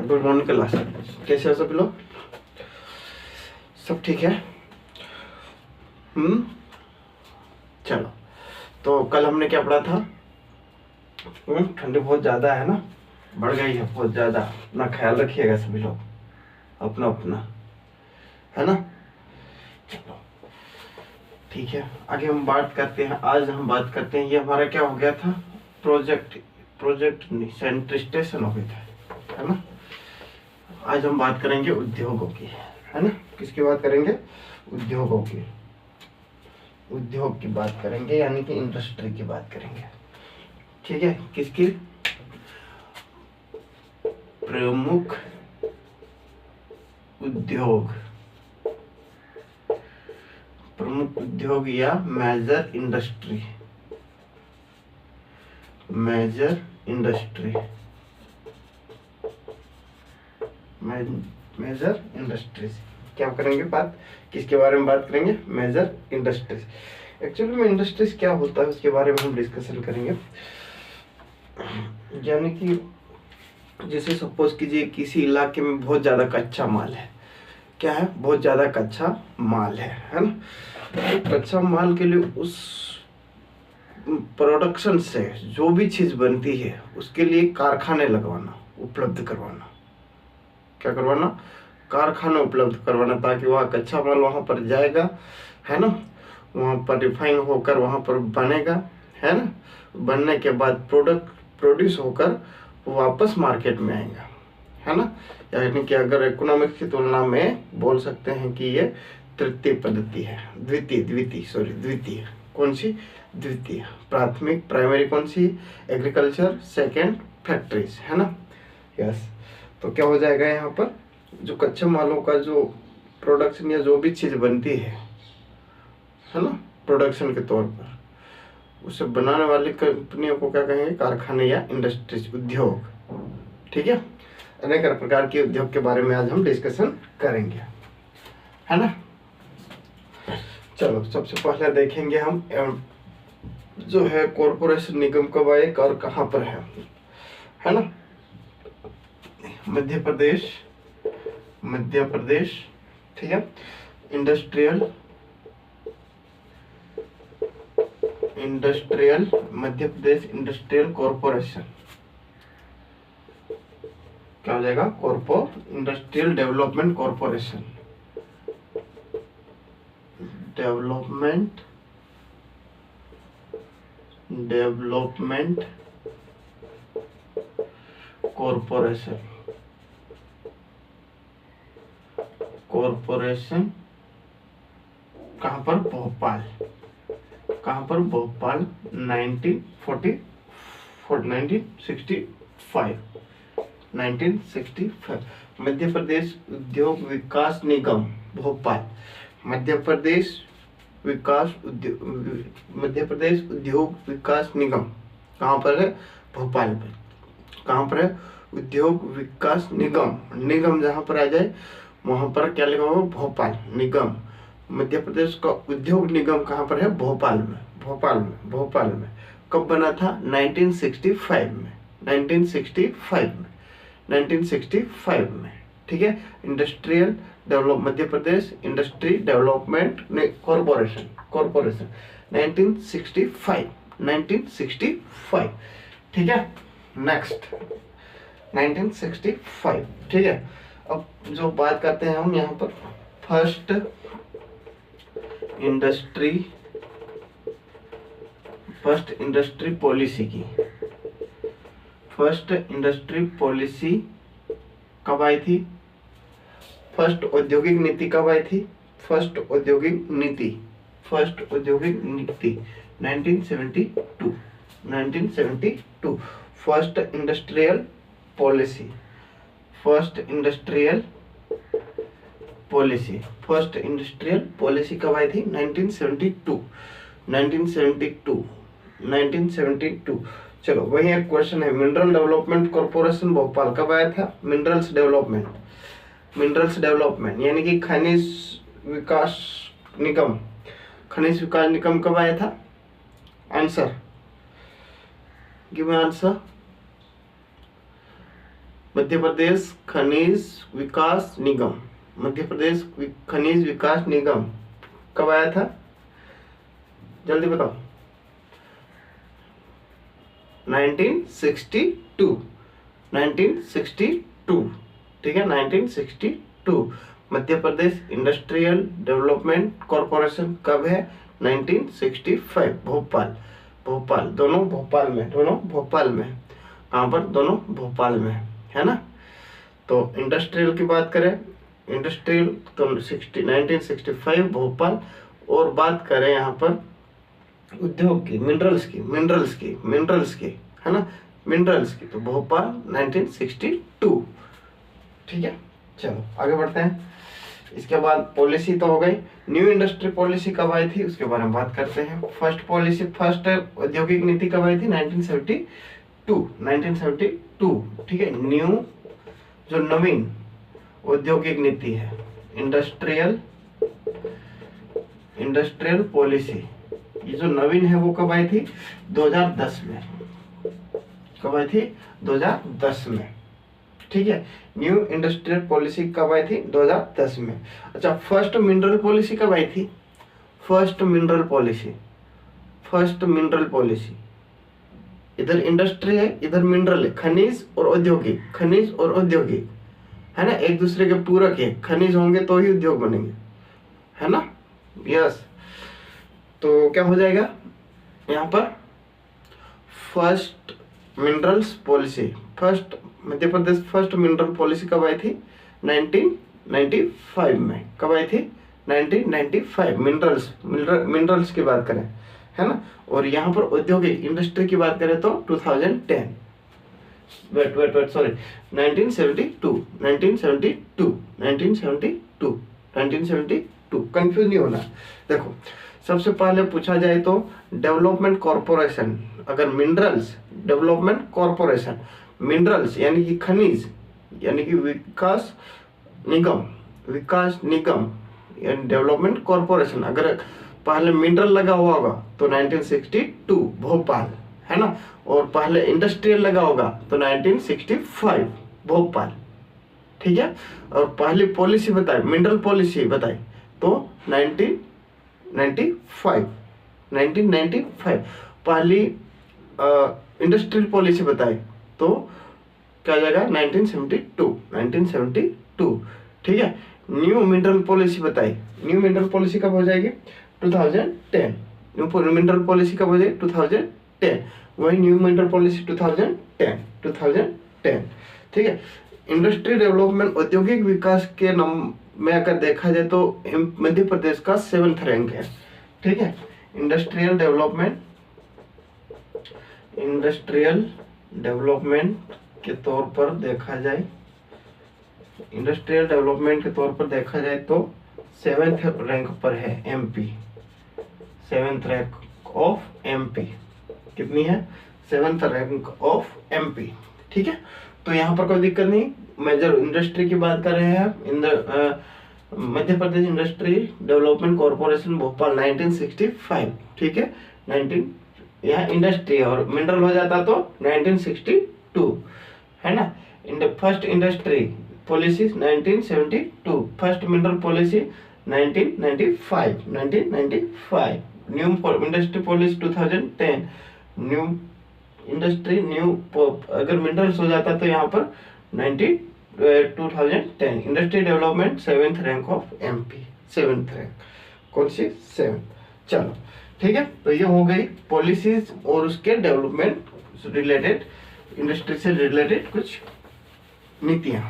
Good morning class. कैसे हो सब लोग? सब ठीक है? चलो, तो कल हमने क्या पढ़ा था? ठंडी बहुत ज़्यादा है ना, बढ़ गई है बहुत ज़्यादा। अपना ख्याल रखिएगा सभी लोग, अपना अपना, है ना। चलो ठीक है, आगे हम बात करते हैं। आज हम बात करते हैं, ये हमारा क्या हो गया था? प्रोजेक्ट नहीं, सेंट्रिस्टेशन हो गया था, है ना। आज हम बात करेंगे उद्योगों की, है ना। किसकी बात करेंगे? उद्योगों की। उद्योग की बात करेंगे, यानी कि इंडस्ट्री की बात करेंगे। ठीक है, किसकी? प्रमुख उद्योग, प्रमुख उद्योग या major industry, major industry, major industries. क्या करेंगे बात? किसके बारे में बात करेंगे? Major industries. एक्चुअली में इंडस्ट्रीज क्या होता है उसके बारे में हम डिस्कशन करेंगे। यानी कि जैसे सपोज कीजिए किसी इलाके में बहुत ज़्यादा कच्चा माल है। क्या है? बहुत ज़्यादा कच्चा माल है ना। तो कच्चा माल के लिए उस प्रोडक्शन से जो भी चीज़ बनती है उसके लिए कारखाने लगवाना, उपलब्ध करवाना। क्या करवाना? कारखाना उपलब्ध करवाना, ताकि वहाँ कच्चा माल वहाँ पर जाएगा, है ना। वहाँ पर रिफाइन होकर वहाँ पर बनेगा, है ना। बनने के बाद प्रोडक्ट प्रोड्यूस होकर वापस मार्केट में आएगा, है ना। यानी कि अगर इकोनॉमिक्स की तुलना में बोल सकते हैं कि ये तृतीय पद्धति है। द्वितीय। कौन सी? द्वितीय। प्राथमिक, प्राइमरी कौन सी? एग्रीकल्चर। सेकेंड फैक्ट्रीज, है ना। यस, तो क्या हो जाएगा यहाँ पर? जो कच्चे मालों का जो प्रोडक्शन या जो भी चीज़ बनती है ना, प्रोडक्शन के तौर पर, उसे बनाने वाली कंपनियों को क्या कहेंगे? कारखाने या इंडस्ट्रीज, उद्योग। ठीक है, अनेक प्रकार के उद्योग के बारे में आज हम डिस्कशन करेंगे, है ना। चलो, सबसे पहले देखेंगे हम जो है कॉरपोरेशन, निगम कब आए और कहाँ पर है ना। मध्य प्रदेश, ठीक है। Industrial Madhya Pradesh industrial corporation. क्या हो जाएगा? Industrial development corporation. Development corporation कहाँ पर? भोपाल। कहाँ पर? भोपाल। 1965। मध्य प्रदेश उद्योग विकास निगम भोपाल। मध्य प्रदेश उद्योग विकास निगम कहाँ पर है? भोपाल पर। कहाँ पर है? उद्योग विकास निगम जहाँ पर आ जाए वहाँ पर क्या लिखा होगा? भोपाल। निगम, मध्य प्रदेश का उद्योग निगम कहाँ पर है? भोपाल में। कब बना था? 1965 में। ठीक है। Industrial develop Madhya Pradesh industry development corporation 1965। ठीक है। नेक्स्ट 1965। ठीक है। अब जो बात करते हैं हम यहाँ पर फर्स्ट इंडस्ट्री पॉलिसी की। फर्स्ट इंडस्ट्री पॉलिसी कब आई थी? फर्स्ट औद्योगिक नीति कब आई थी? फर्स्ट औद्योगिक नीति 1972। फर्स्ट इंडस्ट्रियल पॉलिसी कब आई थी? 1972। चलो, वही एक क्वेश्चन है। मिनरल डेवलपमेंट कॉर्पोरेशन भोपाल कब आया था? मिनरल्स डेवलपमेंट यानी कि खनिज विकास निगम कब आया था? Answer, give me answer. Madhya Pradesh Khanij Vikas निगम, मध्य प्रदेश खनिज विकास निगम कब आया था, जल्दी बताओ। 1962, 1962, ठीक है 1962। Madhya Pradesh industrial development corporation कब है, 1965। भोपाल, भोपाल, दोनों भोपाल में, दोनों भोपाल में, कहाँ पर, दोनों भोपाल में, है ना। तो इंडस्ट्रियल की बात करें, इंडस्ट्रियल तो 1965 भोपाल, और बात करें यहाँ पर उद्योग की, मिनरल्स की, मिनरल्स की, है ना, मिनरल्स की, तो भोपाल 1962, ठीक है। चलो आगे बढ़ते हैं। इसके बाद पॉलिसी तो हो गई। न्यू इंडस्ट्री पॉलिसी कब आई थी उसके बारे में बात करते हैं। फर्स्ट पॉलिसी, फर्स्ट औद्योगिक नीति कब आई थी, 1972, ठीक है। न्यू जो नवीन औद्योगिक नीति है, इंडस्ट्रियल पॉलिसी, ये जो नवीन है वो कब आई थी, 2010 में। कब आई थी, 2010 में, ठीक है। न्यू इंडस्ट्रियल पॉलिसी कब आई थी, 2010 में। अच्छा, फर्स्ट मिनरल पॉलिसी कब आई थी, फर्स्ट मिनरल पॉलिसी, इधर इंडस्ट्री है, इधर मिनरल है, खनिज और औद्योगिक, है ना, एक दूसरे के पूरक है। खनिज होंगे तो ही उद्योग बनेंगे, है ना, यस। तो क्या हो जाएगा यहाँ पर, first minerals policy, first Madhya Pradesh first mineral policy कब आई थी, 1995 में। कब आई थी, 1995। मिनरल्स की बात करें, है ना। और यहाँ पर औद्योगिक इंडस्ट्री की बात करें तो 2010, वेट सॉरी, 1972, कंफ्यूज नहीं होना। देखो, सबसे पहले पूछा जाए तो डेवलपमेंट कॉरपोरेशन, अगर मिनरल्स, डेवलपमेंट कॉरपोरेशन, मिनरल्स यानी कि खनिज, यानी कि विकास निगम यानी डेवलपमेंट कॉरपोरेशन, अगर पहले मिनरल लगा हुआ होगा तो 1962 भोपाल, है ना। और पहले इंडस्ट्रियल लगा होगा तो 1965 भोपाल, ठीक है। और पहली पॉलिसी बताए, मिनरल पॉलिसी बताए तो 1995। पहली इंडस्ट्रियल पॉलिसी बताई तो क्या हो जाएगा, 1972, ठीक है। न्यू मिनरल पॉलिसी बताई, न्यू मिनरल पॉलिसी कब हो जाएगी, 2010। न्यू मिनरल पॉलिसी कब हो जाएगी, 2010। वही न्यू मिनरल पॉलिसी 2010, ठीक है। इंडस्ट्री डेवलपमेंट, औद्योगिक विकास के में अगर देखा जाए तो मध्य प्रदेश का 7th रैंक है, ठीक है। इंडस्ट्रियल डेवलपमेंट के तौर पर देखा जाए, इंडस्ट्रियल डेवलपमेंट के तौर पर देखा जाए तो 7th रैंक पर है MP, 7th rank of MP. कितनी है, 7th रैंक ऑफ एमपी, ठीक है। तो यहाँ पर कोई दिक्कत नहीं। मेजर इंडस्ट्री की बात कर रहे हैं, Madhya Pradesh industry development corporation Bhopal 1965, ठीक है। 19 यहाँ इंडस्ट्री और मिनरल हो जाता तो 1962, है ना। First industry policy 1972, first mineral policy 1995, new industry policy 2010, new industry, अगर मिनरल्स हो जाता तो यहाँ पर 2010। Industry development 7th rank of MP, 7th rank, कौन सी, 7th। चलो ठीक है, तो ये हो गई पॉलिसीज और उसके डेवलपमेंट रिलेटेड, इंडस्ट्री से रिलेटेड कुछ नीतियां।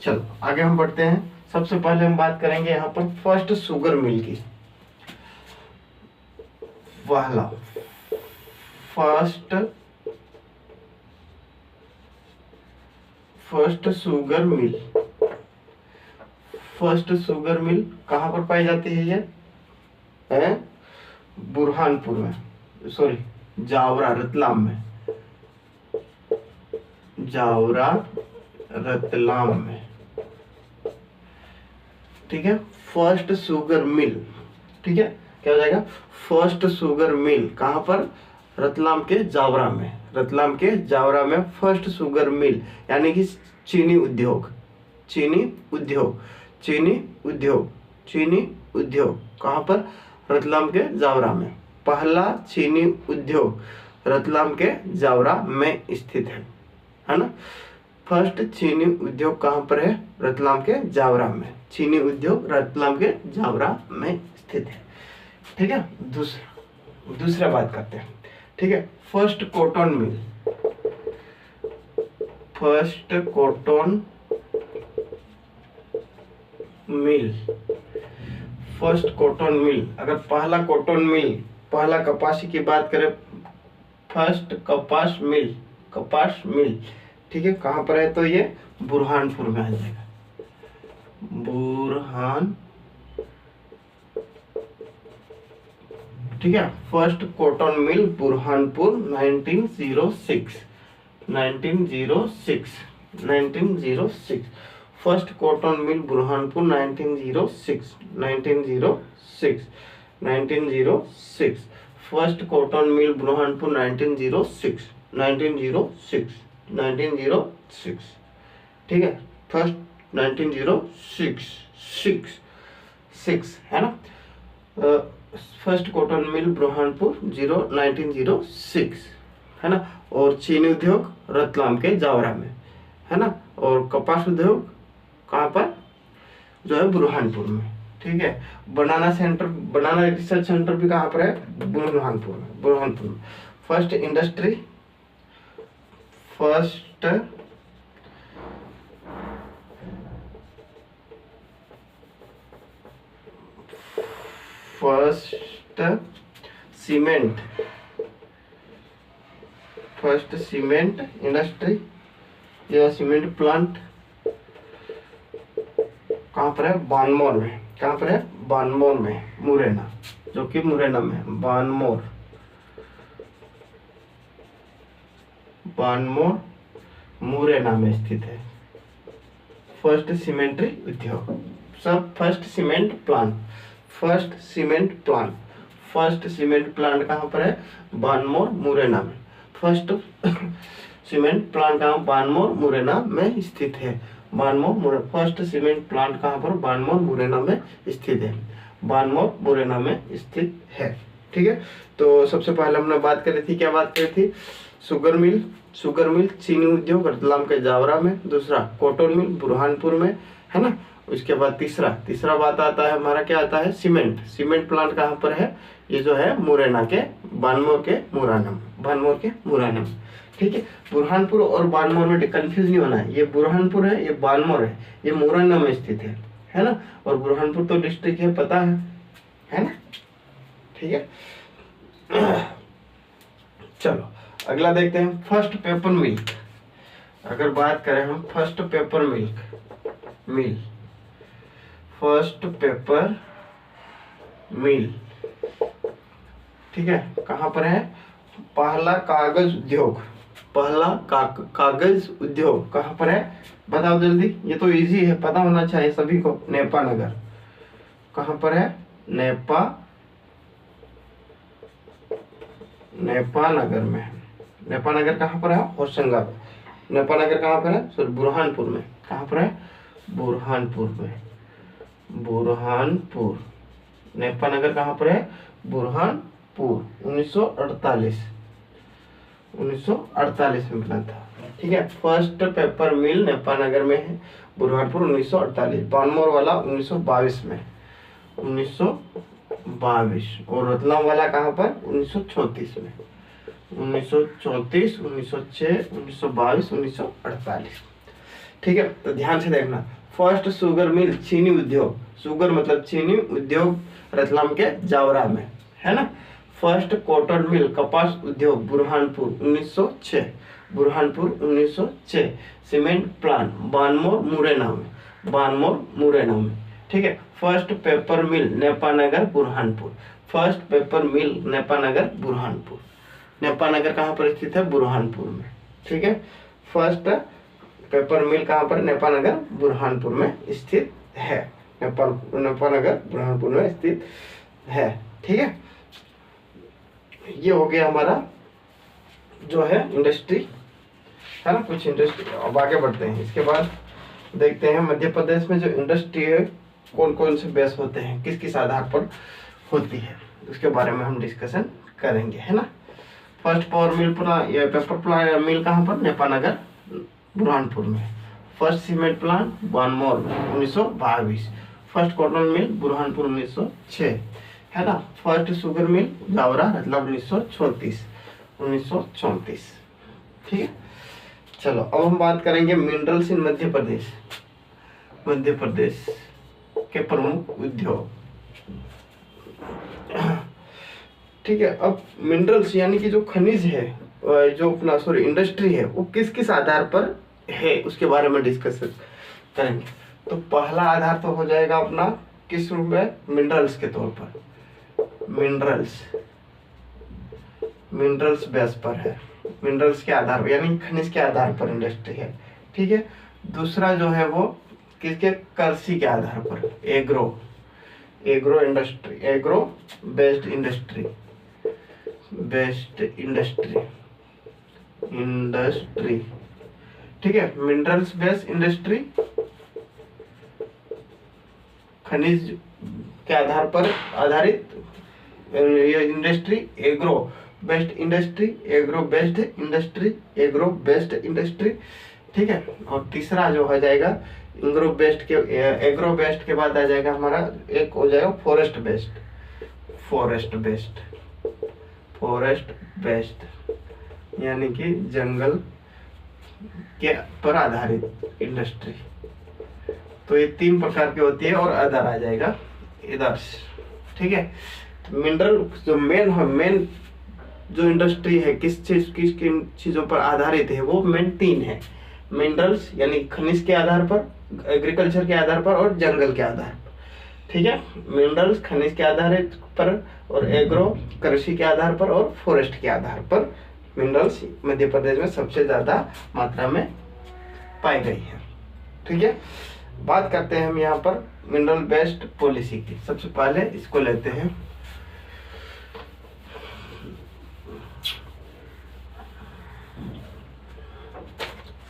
चलो आगे हम बढ़ते हैं। सबसे पहले हम बात करेंगे यहाँ पर फर्स्ट शुगर मिल की। पहला फर्स्ट शुगर मिल कहाँ पर पाई जाती है, ये है बुरहानपुर में, सॉरी जावरा रतलाम में, जावरा रतलाम में, ठीक है। फर्स्ट शुगर मिल, ठीक है, क्या हो जाएगा, फर्स्ट शुगर मिल कहाँ पर, रतलाम के जावरा में, रतलाम के जावरा में फर्स्ट शुगर मिल यानी कि चीनी उद्योग, चीनी उद्योग, चीनी उद्योग, चीनी उद्योग कहाँ पर? रतलाम के जावरा में। पहला चीनी उद्योग रतलाम के जावरा में स्थित है ना। फर्स्ट चीनी उद्योग कहाँ पर है? रतलाम के जावरा में। चीनी उद्योग रतलाम के जावरा में स्थित है। ठीक है, दूसरा बात करते हैं। ठीक है, first cotton mill, first cotton mill, first cotton mill. अगर पहला कॉटन मिल, पहला कपासी की बात करें, फर्स्ट कपास मिल, कपास मिल, ठीक है, कहाँ पर है? तो ये बुरहानपुर में आ जाएगा, बुरहान, ठीक है। First cotton mill Burhanpur 1906, 1906, 1906। First cotton mill Burhanpur 1906, 1906, 1906। First cotton mill Burhanpur 1906, 1906, 1906, ठीक है। फर्स्ट 1906, 6 है ना। फर्स्ट कॉटन मिल बुरहानपुर 1906 है ना। और चीनी उद्योग रतलाम के जावरा में है ना। और कपास उद्योग कहाँ पर? जो है बुरहानपुर में, ठीक है। बनाना सेंटर, बनाना रिसर्च सेंटर भी कहाँ पर है? बुरहानपुर में, बुरहानपुर में। First industry, first cement, first cement industry या सीमेंट प्लांट कहाँ पर है? बानमोर में। कहाँ पर है? बानमोर में, मुरैना, जो कि मुरैना में है। बानमोर, बानमोर मुरैना में स्थित है। फर्स्ट सीमेंट्री उद्योग, सब first cement plant, first cement plant, first cement plant कहाँ पर है? बानमोर मुरैना में। फर्स्ट सीमेंट प्लांट कहाँ? बानमोर मुरैना में स्थित है। बानमोर, फर्स्ट सीमेंट प्लांट कहाँ पर? बानमोर मुरैना में स्थित है, बानमोर मुरैना में स्थित है, ठीक है। तो सबसे पहले हमने बात करी थी, क्या बात करी थी? शुगर मिल, शुगर मिल चीनी उद्योग रतलाम के जावरा में। दूसरा कॉटन मिल बुरहानपुर में, है ना। उसके बाद तीसरा बात आता है हमारा, क्या आता है? सीमेंट, सीमेंट प्लांट कहाँ पर है? ये जो है मुरैना के बानमोर के मुरैना में, बानमोर के मुरैना में, ठीक है। बुरहानपुर और बानमोर में कंफ्यूज नहीं होना है, ये बुरहानपुर है, ये बानमोर है, ये मुरैना में स्थित है ना। और बुरहानपुर तो डिस्ट्रिक्ट है, पता है ना, ठीक है। चलो अगला देखते हैं, फर्स्ट पेपर मिल्क। अगर बात करें हम फर्स्ट पेपर मिल, फर्स्ट पेपर मिल, ठीक है, कहाँ पर है? पहला कागज उद्योग, पहला कागज उद्योग कहाँ पर है? बताओ जल्दी, ये तो इजी है, पता होना चाहिए सभी को। नेपा नगर कहाँ पर है? नेपा नगर में। नेपा नगर कहाँ पर है? होशंगाबाद। नेपा नगर कहाँ पर है? सॉरी बुरहानपुर में। कहाँ पर है? बुरहानपुर में, बुरहानपुर। नेपा नगर कहाँ पर है? बुरहानपुर। 1948 में बना था, ठीक है। फर्स्ट पेपर मिल नेपा नगर में है, बुरहानपुर 1948। बानमोर वाला 1922 में, 1922। और रतलाम वाला कहाँ पर? 1934 में, 1934, 1906, 1922, 1948, ठीक है। तो ध्यान से देखना, फर्स्ट शुगर मिल चीनी उद्योग, शुगर मतलब चीनी उद्योग रतलाम के जावरा में, है ना। फर्स्ट कॉटन मिल कपास उद्योग बुरहानपुर 1906, बुरहानपुर 1906। सीमेंट प्लांट बानमोर मुरैना में, बानमोर मुरैना में, ठीक है। फर्स्ट पेपर मिल नेपा नगर बुरहानपुर, फर्स्ट पेपर मिल नेपा नगर बुरहानपुर। नेपा नगर कहाँ पर स्थित है? बुरहानपुर में, ठीक है। फर्स्ट पेपर मिल कहाँ पर? नेपा नगर बुरहानपुर में स्थित है, नेपा नगर बुरहानपुर में स्थित है, ठीक है। ये हो गया हमारा जो है इंडस्ट्री है ना, कुछ इंडस्ट्री। अब आगे बढ़ते हैं, इसके बाद देखते हैं मध्य प्रदेश में जो इंडस्ट्री है कौन कौन से बेस होते हैं, किस किस आधार पर होती है, उसके बारे में हम डिस्कशन करेंगे, है ना। फर्स्ट पावर मिल ये पेपर मिल कहाँ पर, नेपानगर बुरहानपुर में। First cement plant Banmore 1922। First cotton mill Burhanpur 1906, है ना। First sugar mill Jaora Ratlam 1934। ठीक है, चलो अब हम बात करेंगे मिनरल्स इन मध्य प्रदेश। मध्य प्रदेश के प्रमुख उद्योग, ठीक है। अब मिनरल्स यानी कि जो खनिज है, जो अपना इंडस्ट्री है, वो किस किस आधार पर है उसके बारे में डिस्कस करेंगे। तो पहला आधार तो हो जाएगा अपना किस रूप में, मिनरल्स के तौर पर। मिनरल्स बेस पर है, मिनरल्स के आधार पर यानी खनिज के आधार पर इंडस्ट्री है, ठीक है। दूसरा जो है वो किसके, कृषि के आधार पर, agro industry, agro based industry, ठीक है। मिनरल्स बेस्ड इंडस्ट्री, खनिज के आधार पर आधारित ये इंडस्ट्री, एग्रो बेस्ड इंडस्ट्री, ठीक है। और तीसरा जो हो जाएगा एग्रो बेस्ड के बाद आ जाएगा हमारा, एक हो जाएगा फॉरेस्ट बेस्ड यानी कि जंगल के पर आधारित इंडस्ट्री। तो ये 3 प्रकार की होती है, और अदर आ जाएगा इधर, ठीक है। मिनरल जो मेन जो इंडस्ट्री है किस किन चीजों पर आधारित है, वो मेन 3 है। मिनरल्स यानी खनिज के आधार पर, एग्रीकल्चर के आधार पर, और जंगल के आधार पर, ठीक है। मिनरल्स खनिज के आधार पर, और एग्रो कृषि के आधार पर, और फॉरेस्ट के आधार पर मिनरल्स मध्य प्रदेश में सबसे ज्यादा मात्रा में पाई गई है, ठीक है। बात करते हैं हम यहाँ पर मिनरल बेस्ड पॉलिसी की। सबसे पहले इसको लेते हैं,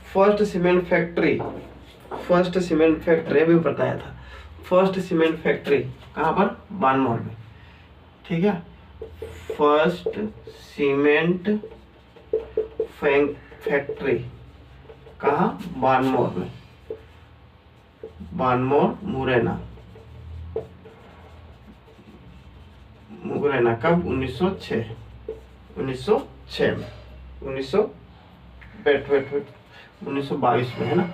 फर्स्ट सीमेंट फैक्ट्री अभी बताया था। फर्स्ट सीमेंट फैक्ट्री कहाँ पर, बानमोर में, ठीक है। फर्स्ट सीमेंट फैक्ट्री कहाँ, बानमोर में, मुरैना। कब, 1906 में, 1922 में, है ना,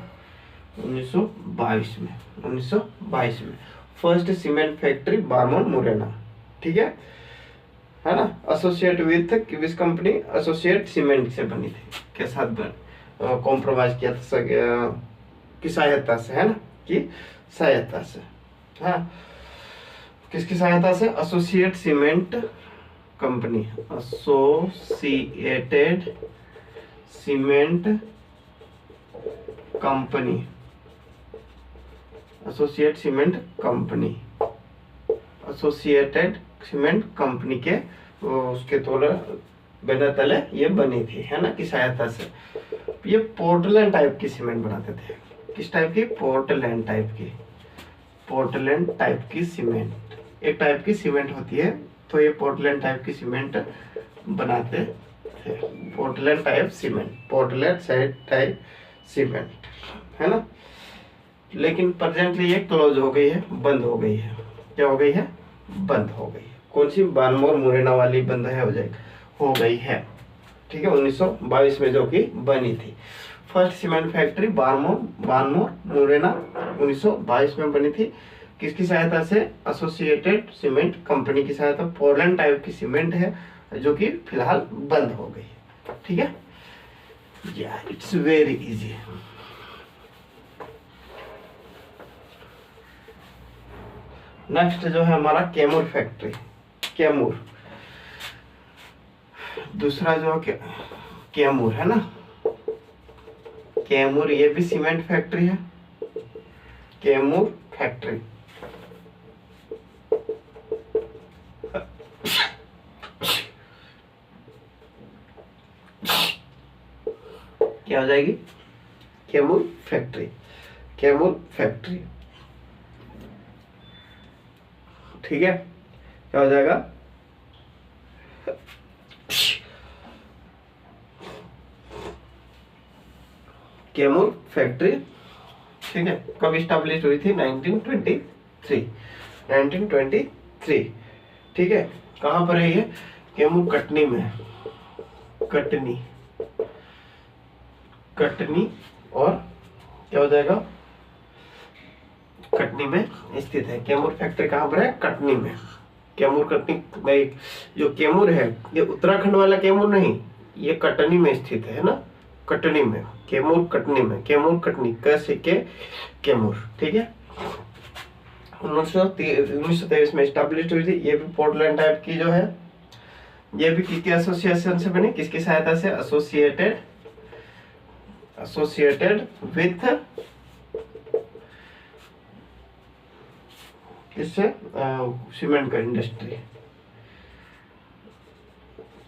1922 में first cement factory Banmore Morena, ठीक है ना। Associate with company associate cement से बनी थी, के साथ कॉम्प्रोमाइज किया था की सहायता से, है ना, की सहायता से, हाँ। किसकी सहायता से, associate cement company, associated cement company, associated cement company के उसके बैनर तले ये बनी थी, है ना, की सहायता से। ये पोर्टलैंड टाइप की सीमेंट बनाते थे। किस टाइप की, पोर्टलैंड टाइप की सीमेंट, एक टाइप की सीमेंट होती है, तो ये पोर्टलैंड टाइप की सीमेंट बनाते थे। पोर्टलैंड टाइप सीमेंट, है ना। लेकिन प्रेजेंटली ये क्लोज हो गई है, बंद हो गई है। क्या हो गई है, बंद हो गई है। कौन सी, बानमोर मुरैना वाली बंद है, हो गई है, ठीक है। 1922 में जो कि बनी थी first cement factory Banmore Morena, 1922 में बनी थी। किसकी सहायता से, एसोसिएटेड सीमेंट कंपनी की सहायता। पोर्टलैंड टाइप की सीमेंट है जो कि फिलहाल बंद हो गई है, ठीक है। It's very easy. नेक्स्ट जो है हमारा कैमूर फैक्ट्री, दूसरा जो कैमूर है ना, कैमूर ये भी सीमेंट फैक्ट्री है, कैमूर फैक्ट्री। क्या हो जाएगी? Kaimur factory, Kaimur factory. ठीक है, क्या हो जाएगा? कैमूर फैक्ट्री। ठीक है, कब स्टैब्लिश हुई थी? 1923, 1923। ठीक है, कहाँ पर है ये? कैमूर कटनी में, कटनी, कटनी और क्या हो जाएगा? कटनी में स्थित है। कैमूर फैक्ट्री कहाँ पर है? कटनी में। कैमूर कटनी भाई, जो कैमूर है ये उत्तराखंड वाला कैमूर नहीं, ये कटनी में स्थित है ना, कटनी में, कैमूर कटनी में, कैमूर कटनी कैसे के कैमूर। ठीक है, 1923 में स्टैब्लिश हुई थी। ये भी पोर्टलैंड टाइप की जो है, ये भी किसके एसोसिएशन से बनी? किसकी सहायता से? एसोसिएटेड विथ किससे? सीमेंट का industry,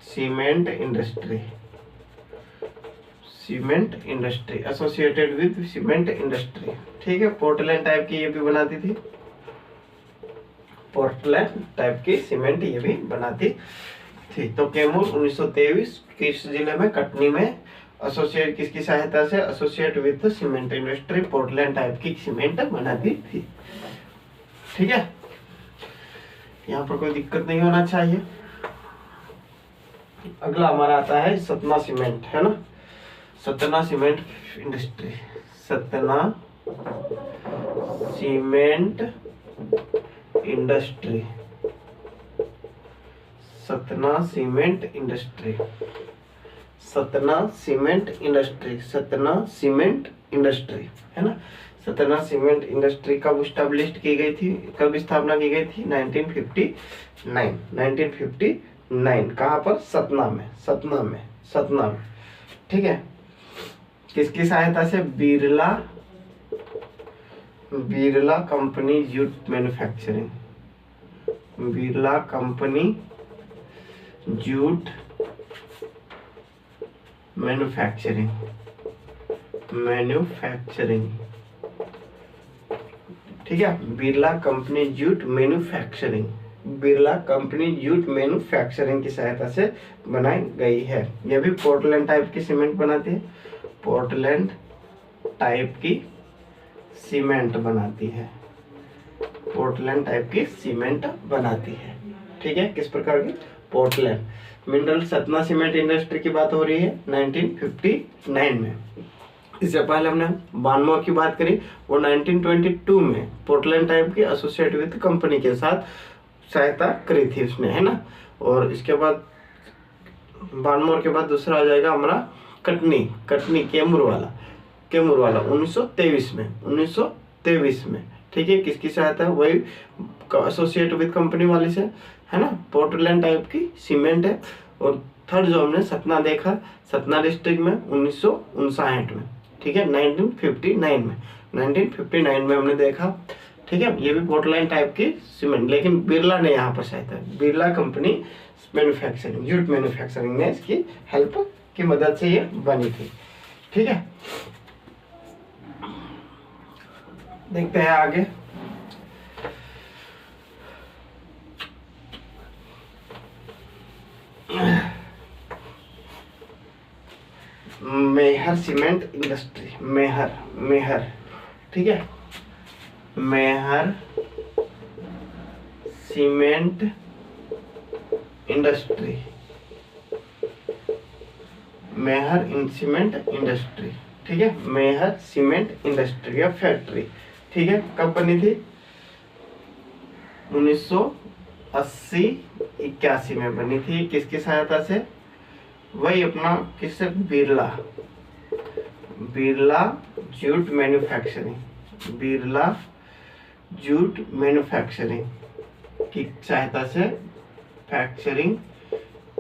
cement industry, cement industry, associated with cement industry. ठीक है, पोर्टलैंड टाइप की ये भी बनाती थी, पोर्टलैंड टाइप की सीमेंट ये भी बनाती थी। तो कैमूर 1923 किस जिले में? कटनी में। एसोसिएट किसकी सहायता से? Associate with cement industry, Portland type की सीमेंट बनाती थी। ठीक है, यहाँ पर कोई दिक्कत नहीं होना चाहिए। अगला हमारा आता है सतना सीमेंट, है ना, Satna cement industry, Satna cement industry, Satna cement industry, Satna cement industry, Satna cement industry, है ना। सतना सीमेंट इंडस्ट्री कब स्टैब्लिश की गई थी? कब स्थापना की गई थी? 1959, 1959। कहाँ पर? सतना में, सतना में, सतना में। ठीक है, किसकी सहायता से? Birla, Birla company jute manufacturing, Birla company jute manufacturing, manufacturing. ठीक है, Birla company jute manufacturing, Birla company jute manufacturing की सहायता से बनाई गई है। यह भी पोर्टलैंड टाइप की सीमेंट बनाती है, पोर्टलैंड टाइप की सीमेंट बनाती है, पोर्टलैंड टाइप की सीमेंट बनाती है। ठीक है, किस प्रकार की? Portland mineral. Satna cement industry की बात हो रही है 1959 में। इससे पहले हमने बानमोर की बात करी, वो 1922 में पोर्टलैंड टाइप की एसोसिएट विद कंपनी के साथ सहायता करी थी उसने, है ना। और इसके बाद बानमोर के बाद दूसरा आ जाएगा हमारा कटनी, कटनी कैमूर वाला, कैमूर वाला 1923 में, 1923 में। ठीक है, किसकी सहायता? वही एसोसिएट विद कंपनी वाली से, है ना, पोर्टलैंड टाइप की सीमेंट है। और थर्ड जो हमने सतना देखा, सतना डिस्ट्रिक्ट में 1959 में। ठीक है, 1959 में, 1959 में हमने देखा। ठीक है, ये भी पोर्टलैंड टाइप की सीमेंट, लेकिन बिरला ने यहाँ पर सहायता, Birla company manufacturing, jute manufacturing ने इसकी हेल्प की मदद से ये बनी थी। ठीक है, देखते हैं आगे। मेहर सीमेंट इंडस्ट्री, मेहर, मेहर। ठीक है, मेहर सीमेंट इंडस्ट्री, मेहर सीमेंट इंडस्ट्री। ठीक है, मेहर सीमेंट इंडस्ट्री या फैक्ट्री। ठीक है, कब बनी थी? 1980-81 में बनी थी। किसकी सहायता से? वही अपना किससे? Birla, Birla jute manufacturing, Birla jute manufacturing की सहायता से, फैक्चरिंग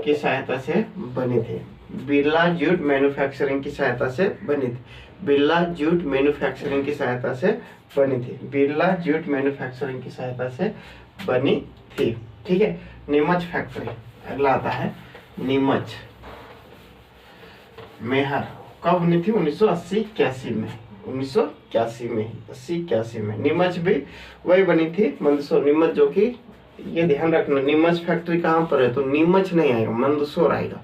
की सहायता से बनी थी। बिरला जूट मैन्युफैक्चरिंग की सहायता से बनी थी, बिरला जूट मैन्युफैक्चरिंग की सहायता से बनी थी, बिरला जूट मैन्युफैक्चरिंग की सहायता से बनी थी। ठीक है, नीमच फैक्ट्री अगला आता है, नीमच, मेहर कब बनी थी? 1980-81 में, 1981 में, 80-81 में। नीमच भी वही बनी थी, मंदसौर नीमच, जो कि ये ध्यान रखना, नीमच फैक्ट्री कहाँ पर है? तो नीमच नहीं आएगा, मंदसौर आएगा।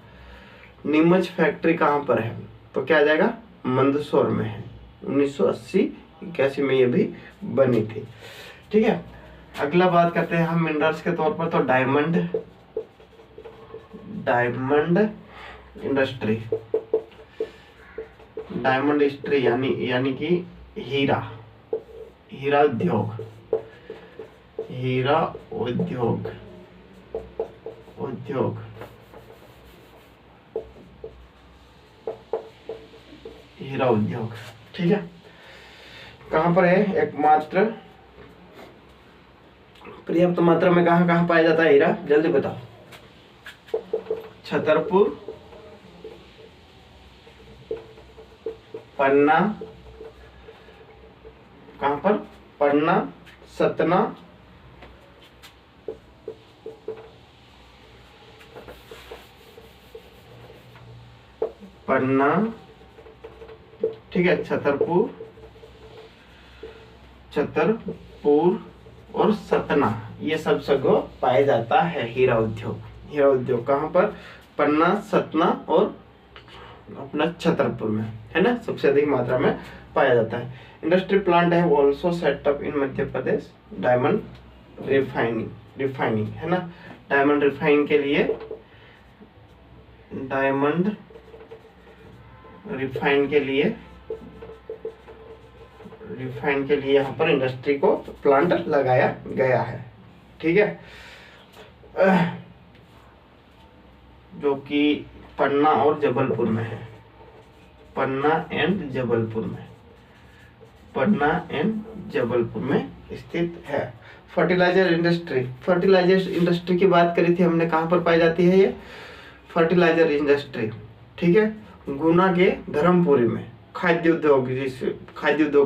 नीमच फैक्ट्री कहाँ पर है? तो क्या आ जाएगा? मंदसौर में है। 1980-81 में ये भी बनी थी। ठीक है, अगला बात करते हैं हम मिनरल्स के तौर पर। तो डायमंड इंडस्ट्री, डायमंड इंडस्ट्री यानी कि हीरा उद्योग, हीरा उद्योग, हीरा उद्योग। ठीक है, कहाँ पर है? एकमात्र पर्याप्त मात्रा में कहाँ कहाँ पाया जाता है हीरा? जल्दी बताओ। छतरपुर, पन्ना, कहाँ पर? पन्ना, सतना, पन्ना, ठीक है, छतरपुर और सतना, ये सब जगह पाया जाता है हीरा उद्योग। हीरा उद्योग कहाँ पर? पन्ना, सतना और अपना छतरपुर में, है ना, सबसे अधिक मात्रा में पाया जाता है। इंडस्ट्री प्लांट है ऑल्सो सेटअप इन मध्य प्रदेश। डायमंड रिफाइनिंग, है ना, डायमंड रिफाइन के लिए, डायमंड रिफाइन के लिए यहाँ पर इंडस्ट्री को प्लांट लगाया गया है। ठीक है, जो कि पन्ना और जबलपुर में है, पन्ना एंड जबलपुर में स्थित है। फर्टिलाइजर इंडस्ट्री की बात करी थी हमने, कहाँ पर पाई जाती है ये फर्टिलाइजर इंडस्ट्री? ठीक है, गुना के धर्मपुरी में। खाद्य उद्योग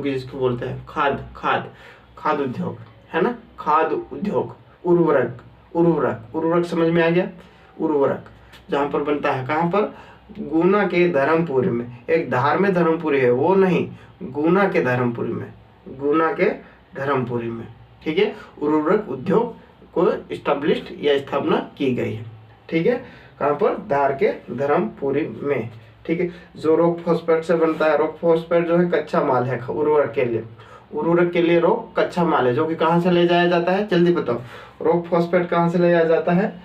जिसको बोलते हैं, खाद उद्योग, है ना, खाद उद्योग। उर्वरक समझ में आ गया? उर्वरक जहाँ पर बनता है, कहाँ पर? गुना के धर्मपुरी में। एक धार में धर्मपुरी है वो नहीं, गुना के धर्मपुरी में। ठीक है, उर्वरक उद्योग को इस्टेब्लिश्ड या स्थापना की गई है। ठीक है, कहाँ पर? धार के धर्मपुरी में। ठीक है, जो रॉक फॉस्फेट से बनता है, रॉक फॉस्फेट जो है कच्चा माल है उर्वरक के लिए रॉक कच्चा माल है, जो कि कहाँ से ले जाया जाता है? जल्दी बताओ, रॉक फॉस्फेट कहाँ से ले जाया जाता है?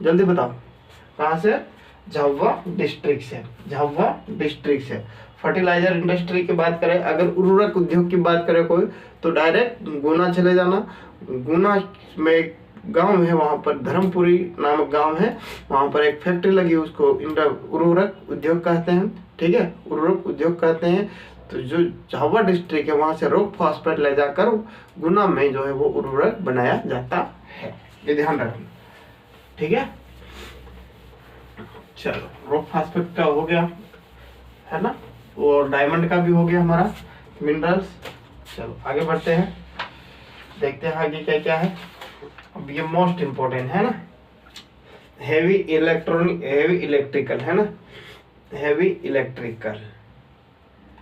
जल्दी बताओ, कहाँ से? झाबुआ डिस्ट्रिक्ट से। फर्टिलाइजर इंडस्ट्री की बात करें, अगर उर्वरक उद्योग की बात करें कोई, तो डायरेक्ट गुना चले जाना। गुना में गांव है, वहां पर धर्मपुरी नामक गांव है, वहां पर एक फैक्ट्री लगी, उसको उर्वरक उद्योग कहते हैं। ठीक है, उर्वरक उद्योग कहते हैं। तो जो झाबुआ डिस्ट्रिक्ट है, वहां से रॉक फॉस्फेट ले जाकर गुना में जो है वो उर्वरक बनाया जाता है, ये ध्यान रखना। ठीक है, चलो, रॉक फॉस्फेट का हो गया, है ना, और डायमंड का भी हो गया हमारा मिनरल्स। चलो आगे बढ़ते हैं, देखते हैं आगे क्या क्या है। अब ये मोस्ट इम्पोर्टेंट है ना, हेवी इलेक्ट्रिकल, है ना, हेवी इलेक्ट्रिकल।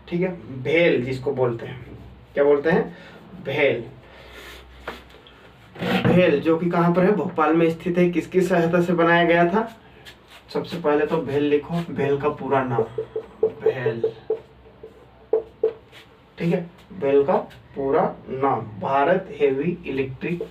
ठीक है, भेल जिसको बोलते हैं, क्या बोलते हैं? भेल जो कि कहाँ पर है? भोपाल में स्थित है। किसकी सहायता से बनाया गया था? सबसे पहले तो भेल लिखो, भेल का पूरा नाम, भेल। ठीक है, भेल का पूरा नाम Bharat heavy electrical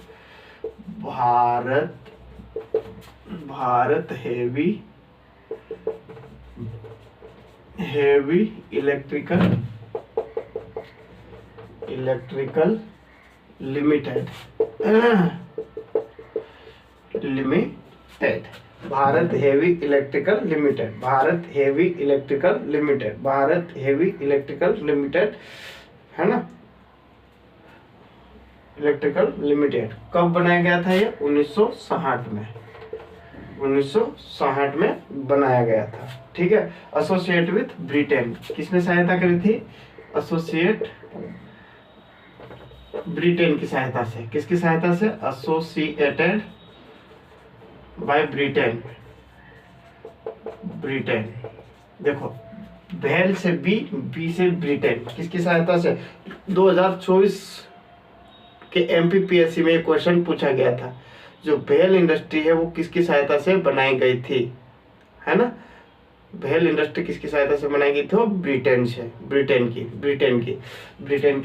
limited, Bharat heavy electrical limited, है ना, इलेक्ट्रिकल लिमिटेड। कब बनाया गया था ये? 1960 में बनाया गया था। ठीक है, एसोसिएट विथ ब्रिटेन, किसने सहायता करी थी? एसोसिएट ब्रिटेन की सहायता से। किसकी सहायता से? Associated by Britain. देखो भेल से बी से ब्रिटेन। किसकी सहायता से? 2024 के एमपीपीएससी में एक क्वेश्चन पूछा गया था, जो भेल इंडस्ट्री है वो किसकी सहायता से बनाई गई थी, है ना। भेल इंडस्ट्री किसकी सहायता से बनाई गई थी? वो ब्रिटेन की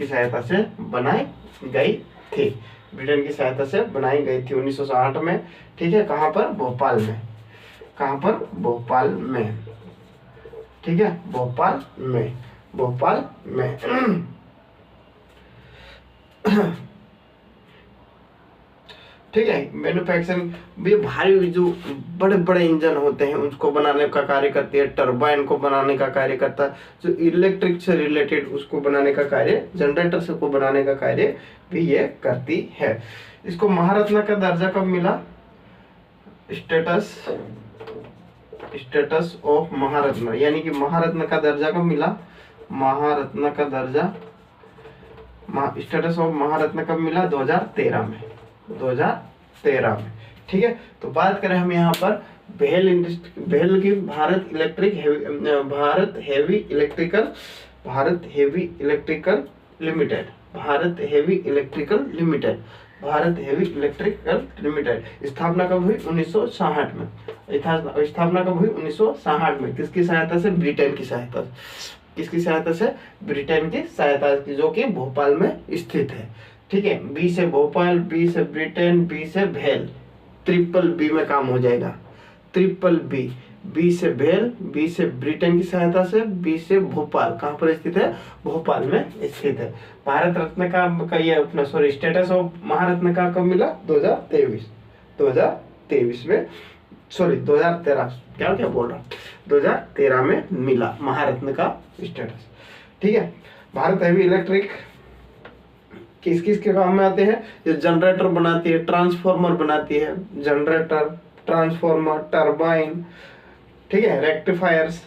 सहायता से बनाई गई थी। ब्रिटेन की सहायता से बनाई गई थी 1960 में। ठीक है, कहाँ पर? भोपाल में। कहाँ पर? भोपाल में। ठीक है, भोपाल में। ठीक है, मैन्युफैक्चरिंग ये भारी जो बड़े बड़े इंजन होते हैं उसको बनाने का कार्य करती है, टरबाइन को बनाने का कार्य करता है, जो इलेक्ट्रिक से रिलेटेड उसको बनाने का कार्य, जनरेटर से को बनाने का कार्य भी ये करती है। इसको महारत्न का दर्जा कब मिला? स्टेटस ऑफ महारत्न, यानी कि महारत्न का दर्जा कब मिला? महारत्न का दर्जा, स्टेटस ऑफ महारत्न कब मिला? 2013 में। 2013 में। ठीक है, तो बात करें हम यहाँ पर भेल की भारत हेवी इलेक्ट्रिकल लिमिटेड स्थापना कब हुई? 1960 में। स्थापना कब हुई? 1960 में। किसकी सहायता से? ब्रिटेन की सहायता। किसकी सहायता से? ब्रिटेन की सहायता, जो कि भोपाल में स्थित है। ठीक है, बी से भोपाल, बी से ब्रिटेन, बी से भेल, ट्रिपल बी में काम हो जाएगा। ट्रिपल बी, बी से भेल, बी से ब्रिटेन की सहायता से, बी से भोपाल। कहाँ पर स्थित है? भोपाल में स्थित है। भारत रत्न का ये अपना स्टेटस ऑफ महारत्न का कब मिला? 2023 में, 2013, क्या बोल रहा हूँ, 2013 में मिला महारत्न का स्टेटस। ठीक है, भारत हैवी इलेक्ट्रिक किस किस के काम में आते हैं? जो जनरेटर बनाती है, ट्रांसफॉर्मर बनाती है, जनरेटर, ट्रांसफॉर्मर, टरबाइन, ठीक है, रेक्टिफायर्स,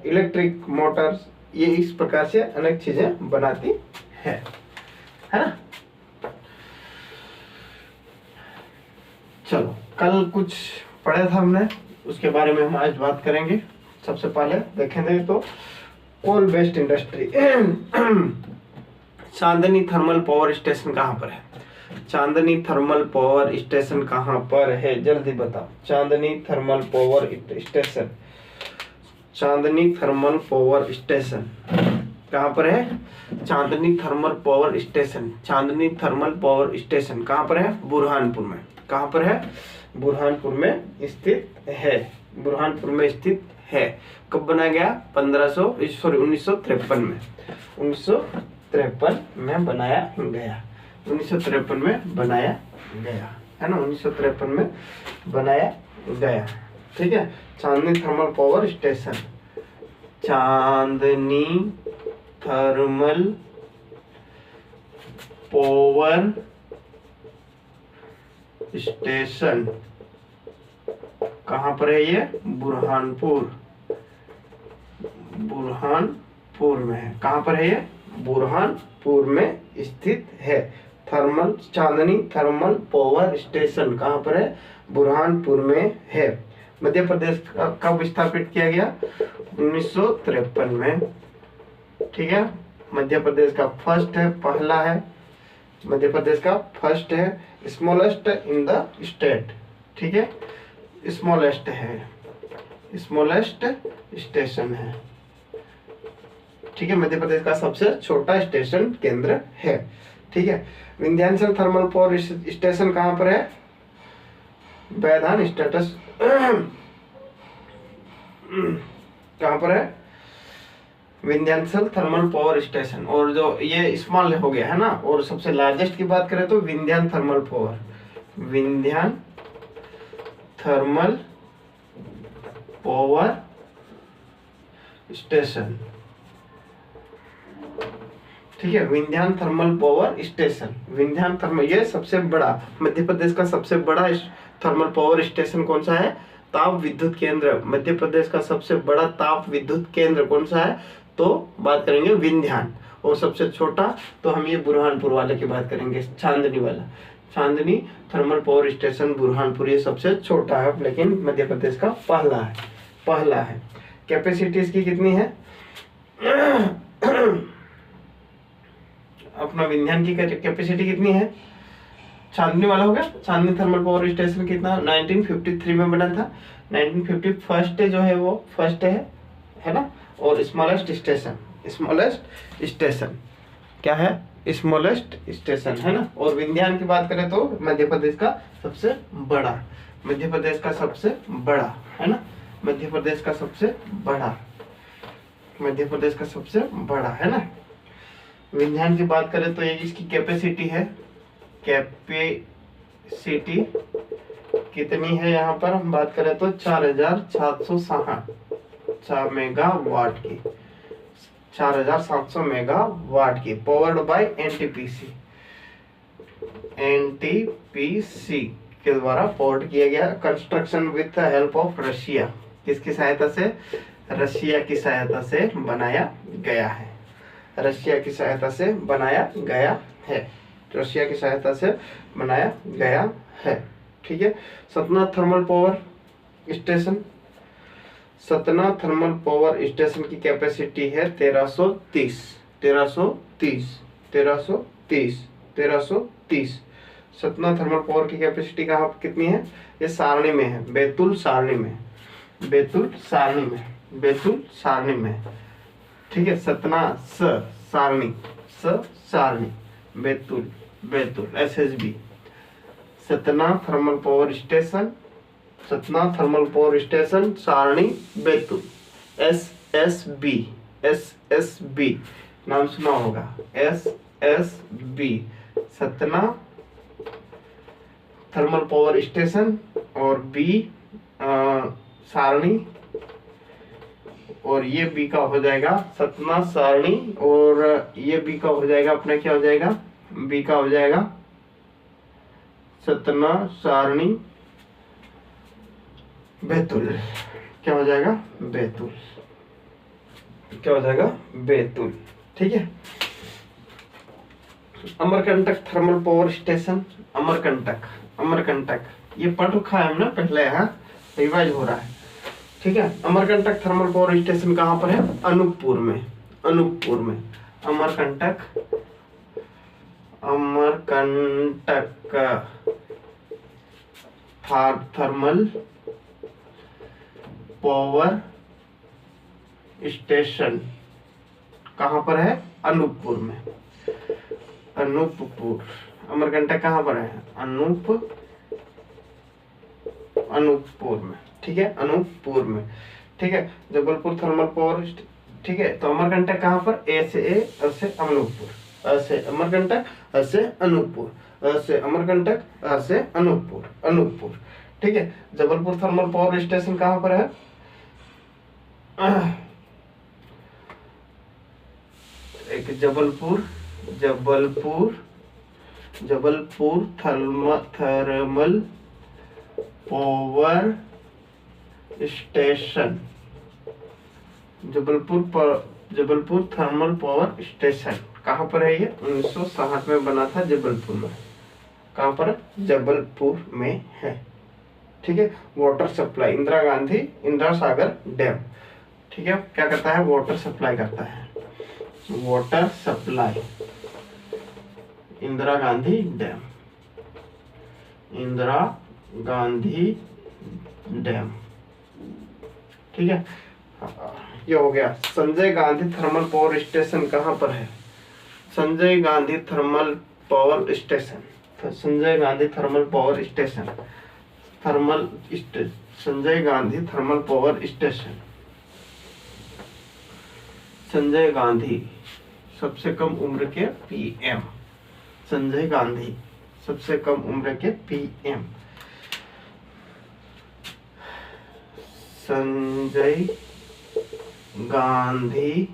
इलेक्ट्रिक मोटर्स, ये इस प्रकार से अनेक चीजें बनाती है ना। चलो, कल कुछ पढ़ा था हमने, उसके बारे में हम आज बात करेंगे। सबसे पहले देखेंगे तो कोल बेस्ड इंडस्ट्री। चांदनी थर्मल पावर स्टेशन कहाँ पर है? चांदनी थर्मल पावर स्टेशन कहाँ पर है? जल्दी बताओ। चांदनी थर्मल पावर स्टेशन, चांदनी थर्मल पावर स्टेशन कहाँ पर है? चांदनी थर्मल पावर स्टेशन, चांदनी थर्मल पावर स्टेशन कहाँ पर है? बुरहानपुर में। कहाँ पर है? बुरहानपुर में स्थित है। बुरहानपुर में स्थित है। कब बनाया गया? 1953 में। 1953 में बनाया गया। 1953 में बनाया गया, है ना। 1953 में बनाया गया। ठीक है, चांदनी थर्मल पावर स्टेशन, चांदनी थर्मल पावर स्टेशन कहाँ पर है? ये बुरहानपुर, बुरहानपुर में है। कहाँ पर है ये? बुरहानपुर में स्थित है। थर्मल, चांदनी थर्मल पावर स्टेशन कहाँ पर है? बुरहानपुर में है। मध्य प्रदेश का कब स्थापित किया गया? 1953 में। ठीक है, मध्य प्रदेश का फर्स्ट है, पहला है। मध्य प्रदेश का फर्स्ट है, स्मॉलेस्ट इन द स्टेट। ठीक है, स्मॉलेस्ट है, स्मॉलेस्ट स्टेशन है। ठीक है, मध्य प्रदेश का सबसे छोटा स्टेशन केंद्र है। ठीक है, विंध्याचल थर्मल पावर स्टेशन कहाँ पर है? बैधान स्टेटस कहाँ पर है? Vindhyachal thermal power station. और जो ये स्मॉल हो गया है ना, और सबसे लार्जेस्ट की बात करें तो Vindhyan thermal power, Vindhyan thermal power station. ठीक है, Vindhyan thermal power station, Vindhyan thermal, ये सबसे बड़ा, मध्य प्रदेश का सबसे बड़ा थर्मल पावर स्टेशन कौन सा है? ताप विद्युत केंद्र। मध्य प्रदेश का सबसे बड़ा ताप विद्युत केंद्र कौन सा है? तो बात करेंगे विंध्यान। और सबसे छोटा तो हम ये बुरहानपुर वाले की बात करेंगे, चांदनी वाला। चांदनी थर्मल पावर स्टेशन बुरहानपुर, ये सबसे छोटा है, लेकिन मध्य प्रदेश का पहला है। कैपेसिटी इसकी कितनी है? अपना विंध्यान की कैपेसिटी कितनी है? चांदनी वाला हो गया। चांदनी थर्मल पावर स्टेशन कितना 1953 में बना था। 1950 फर्स्ट जो है वो फर्स्ट है ना। और स्मॉलेस्ट स्टेशन क्या है? स्मॉलेस्ट स्टेशन है ना। और विंध्यान की बात करें तो मध्य प्रदेश का सबसे बड़ा, मध्य प्रदेश का सबसे बड़ा है ना, मध्य प्रदेश का सबसे बड़ा, मध्य प्रदेश का सबसे बड़ा है ना। विंध्यान की बात करें तो ये इसकी कैपेसिटी है, कैपेसिटी कितनी है यहाँ पर हम बात करें तो 4760 मेगावाट की, 4700 मेगावाट की, पावर्ड बाय एनटीपीसी के द्वारा पावर्ड किया गया। Construction with help of Russia, किसकी सहायता से? रशिया की सहायता से बनाया गया है, रशिया की सहायता से बनाया गया है, रशिया की सहायता से बनाया गया है। ठीक है। Satna thermal power station, Satna thermal power station की कैपेसिटी है 1330। सतना थर्मल पावर की कैपेसिटी कहाँ कितनी है? ये सारणी में है, बैतूल सारणी में, बैतूल सारणी में, बैतूल सारणी में। ठीक है। सतना सारणी, सारणी, Betul, Betul SSB, Satna thermal power station, Satna thermal power station सारणी बैतूल, एसएसबी, एसएसबी नाम सुना होगा, SSB Satna thermal power station, और बी सारणी, और ये बी का हो जाएगा सतना सारणी, और ये बी का हो जाएगा अपना क्या हो जाएगा? बी का हो जाएगा सतना सारणी बैतूल, क्या हो जाएगा? बैतूल, क्या हो जाएगा? बैतूल। ठीक है। Amarkantak thermal power station, Amarkantak, Amarkantak ये पढ़ रखा है हमने पहले, है रिवाइज हो रहा है। ठीक है। अमरकंटक थर्मल पावर स्टेशन कहाँ पर है? अनूपपुर में, अनूपपुर में। Amarkantak, Amarkantak thermal power station कहाँ पर है? अनूपपुर में, अनूपपुर। अमरकंटक कहाँ पर है? अनूपपुर में। ठीक है, अनूपपुर में। ठीक है। जबलपुर थर्मल पावर, ठीक है। तो अमरकंटक कहाँ पर? ए से अनूपपुर, से अमरकंटक, से अनूपपुर, से अमरकंटक, से अनूपपुर, अनूपपुर। ठीक है। जबलपुर थर्मल पावर स्टेशन कहाँ पर है? एक Jabalpur, Jabalpur, Jabalpur thermal power station, Jabalpur thermal power station कहाँ पर है? ये 1960 में बना था जबलपुर में। कहाँ पर? जबलपुर में है। ठीक है। Water supply, Indira Gandhi Indira Sagar dam. ठीक है। क्या करता है? वाटर सप्लाई करता है, water supply, Indira Gandhi dam, Indira Gandhi dam. ठीक है। ये हो गया। Sanjay Gandhi thermal power station कहाँ पर है? Sanjay Gandhi thermal power station, Sanjay Gandhi thermal power station, Sanjay Gandhi thermal power station, Sanjay Gandhi सबसे कम उम्र के पीएम, संजय गांधी सबसे कम उम्र के PM, Sanjay Gandhi,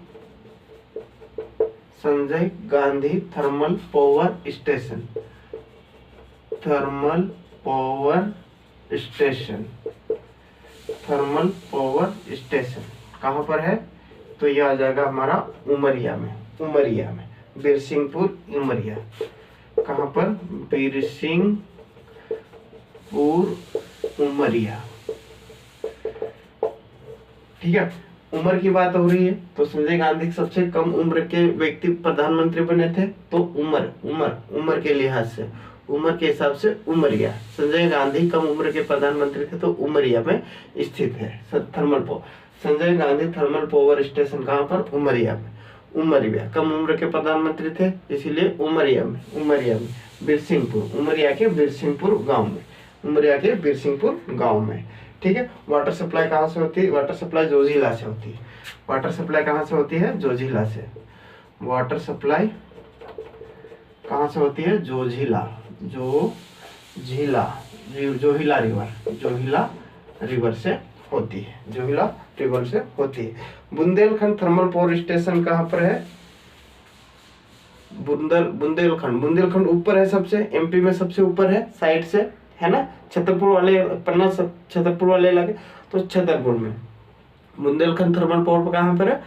Sanjay Gandhi thermal power station, thermal power station, thermal power station कहाँ पर है? तो ये आ जाएगा हमारा उमरिया में, उमरिया में, बिरसिंहपुर उमरिया। कहाँ पर? बिरसिंहपुर उमरिया। ठीक है। उम्र की बात हो रही है तो संजय गांधी सबसे कम उम्र के व्यक्ति प्रधानमंत्री बने थे, तो उम्र के लिहाज से, उम्र के हिसाब से उमरिया, संजय गांधी कम उम्र के प्रधानमंत्री थे तो उमरिया में स्थित है। Sanjay Gandhi thermal power station कहाँ पर? उमरिया में। उमरिया कम उम्र के प्रधानमंत्री थे इसीलिए उमरिया में बिरसिंहपुर, उमरिया के बिरसिंहपुर गांव में। ठीक है। वाटर सप्लाई कहाँ से होती है? वाटर सप्लाई जोजिला से होती है। वाटर सप्लाई कहाँ से होती है? जोजिला से। वाटर सप्लाई कहाँ से होती है? जोजिला रिवर से होती है। बुंदेलखंड थर्मल पावर स्टेशन कहाँ पर है? बुंदेलखंड ऊपर है सबसे, एमपी में सबसे ऊपर है साइड से, है ना। छतरपुर वाले इलाके, तो छतरपुर में बुंदेलखंड थर्मल पावर कहाँ पर है?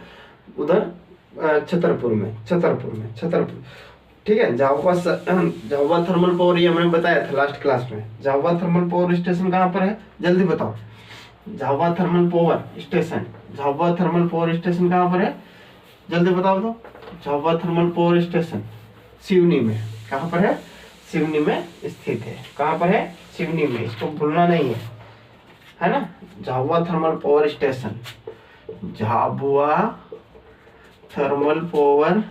उधर छतरपुर में। ठीक है। झाबुआ थर्मल पावर, ये हमने बताया था लास्ट क्लास में। झाबुआ थर्मल पावर स्टेशन कहाँ पर है? जल्दी बताओ। झाबुआ थर्मल पावर स्टेशन कहाँ पर है? जल्दी बताओ तो। Jhabua thermal power station Seoni में। कहाँ पर है? सिवनी में स्थित है। कहाँ पर है? सिवनी में, इसको भूलना नहीं है ना। Jhabua thermal power station, Jhabua thermal power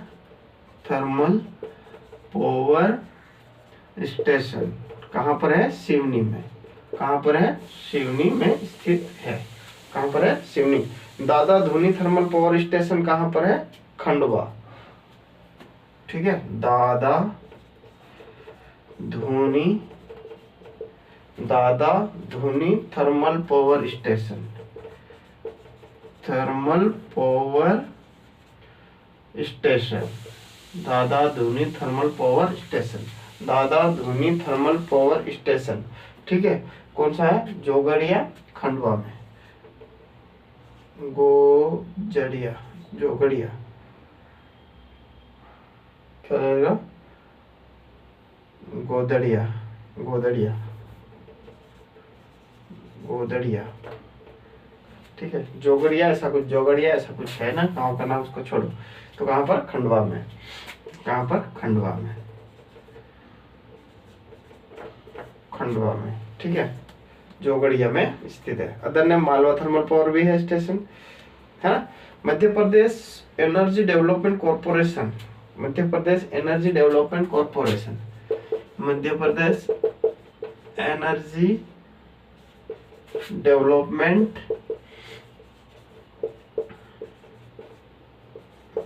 station कहाँ पर है? सिवनी में। कहाँ पर है? सिवनी में स्थित है। कहाँ पर है? सिवनी। दादा धूनी थर्मल पावर स्टेशन कहाँ पर है? खंडवा। ठीक है। दादा धूनी थर्मल पावर स्टेशन, दादा धूनी थर्मल पावर स्टेशन। ठीक है। कौन सा है? जोगड़िया, खंडवा में। जोगड़िया क्या रहेगा? गोदड़िया। ठीक है। जोगड़िया ऐसा कुछ है ना, गाँव का नाम, उसको छोड़ो। तो कहाँ पर? खंडवा में। ठीक है। जोगड़िया में स्थित है। अदर ने मालवा थर्मल पावर भी है स्टेशन, है ना। Madhya Pradesh energy development corporation,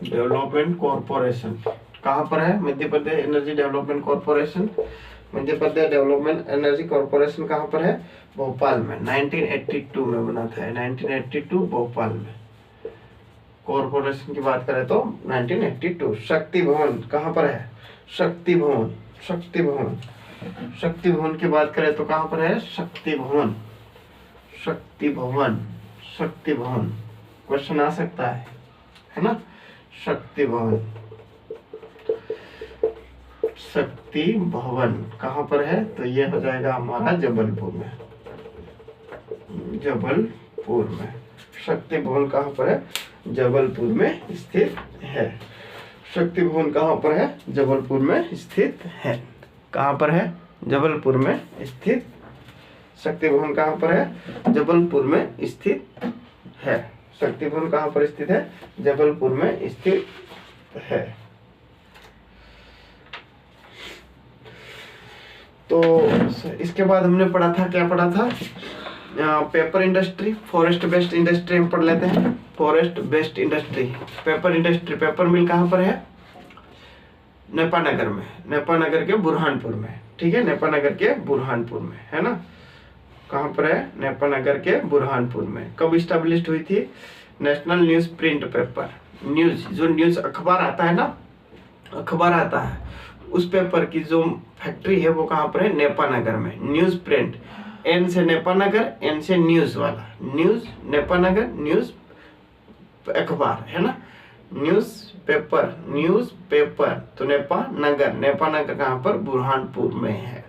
development corporation कहाँ पर है? Madhya Pradesh energy development corporation कहाँ पर है? भोपाल में। 1982 में बना था, 1982 भोपाल में। कॉर्पोरेशन की बात करें तो 1982। शक्ति भवन कहाँ पर है? शक्ति भवन की बात करें तो कहाँ पर है? शक्ति भवन। क्वेश्चन आ सकता है ना। शक्ति भवन कहाँ पर है? तो ये हो जाएगा हमारा जबलपुर में। शक्ति भवन कहाँ पर है? जबलपुर में स्थित है। शक्ति भवन कहाँ पर है? जबलपुर में स्थित है। कहाँ पर है? जबलपुर में स्थित। शक्ति भवन कहाँ पर है? जबलपुर में स्थित है। शक्ति भवन कहाँ पर स्थित है? जबलपुर में स्थित है। तो इसके बाद हमने पढ़ा था, क्या पढ़ा था? Paper industry, forest based industry हम पढ़ लेते हैं। Forest based industry, paper industry, paper mill कहाँ पर है? नेपानगर में, नेपानगर के बुरहानपुर में। ठीक है। नेपानगर के बुरहानपुर में, है ना। कहाँ पर है? नेपानगर के बुरहानपुर में। कब इस्टेब्लिश हुई थी? नेशनल न्यूज प्रिंट पेपर, जो न्यूज अखबार आता है ना, उस पेपर की जो फैक्ट्री है वो कहाँ पर है? नेपानगर में। न्यूज प्रिंट, एन से नेपानगर, एन से न्यूज वाला, न्यूज नेपानगर, न्यूज अखबार, है ना। न्यूज पेपर तो नेपानगर कहाँ पर? बुरहानपुर में है।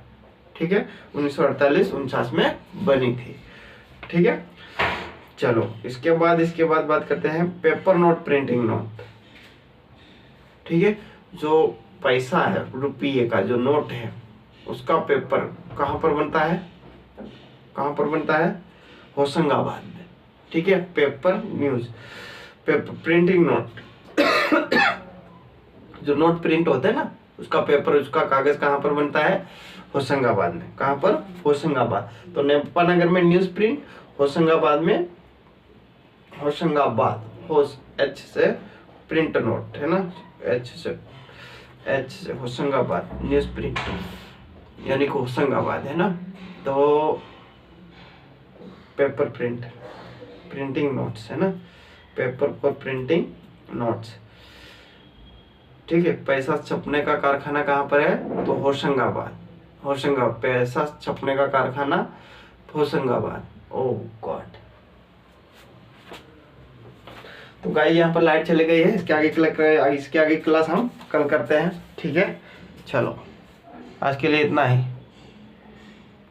ठीक है। 1948-49 में बनी थी। ठीक है। चलो इसके बाद बात करते हैं पेपर नोट, प्रिंटिंग नोट। ठीक है, जो पैसा है रुपये का जो नोट है उसका पेपर कहाँ पर बनता है, कहाँ पर बनता है, होशंगाबाद में। ठीक है, paper news, paper printing note जो नोट प्रिंट होते हैं ना उसका पेपर, उसका कागज कहाँ पर बनता है, होशंगाबाद में। कहाँ पर, होशंगाबाद। तो नेपानगर में न्यूज प्रिंट, होशंगाबाद में, होशंगाबाद, एच से प्रिंट नोट है ना, एच से होशंगाबाद न्यूज प्रिंट यानी कि होशंगाबाद है ना। तो पेपर प्रिंट, प्रिंटिंग नोट्स है ना, पेपर फॉर प्रिंटिंग नोट्स। ठीक है, पैसा छपने का कारखाना कहाँ पर है, तो होशंगाबाद, होशंगाबाद, पैसा छपने का कारखाना होशंगाबाद। ओह गॉड। तो गाइस यहाँ पर लाइट चली गई है, इसके आगे क्लास हम कल करते हैं। ठीक है, चलो आज के लिए इतना ही।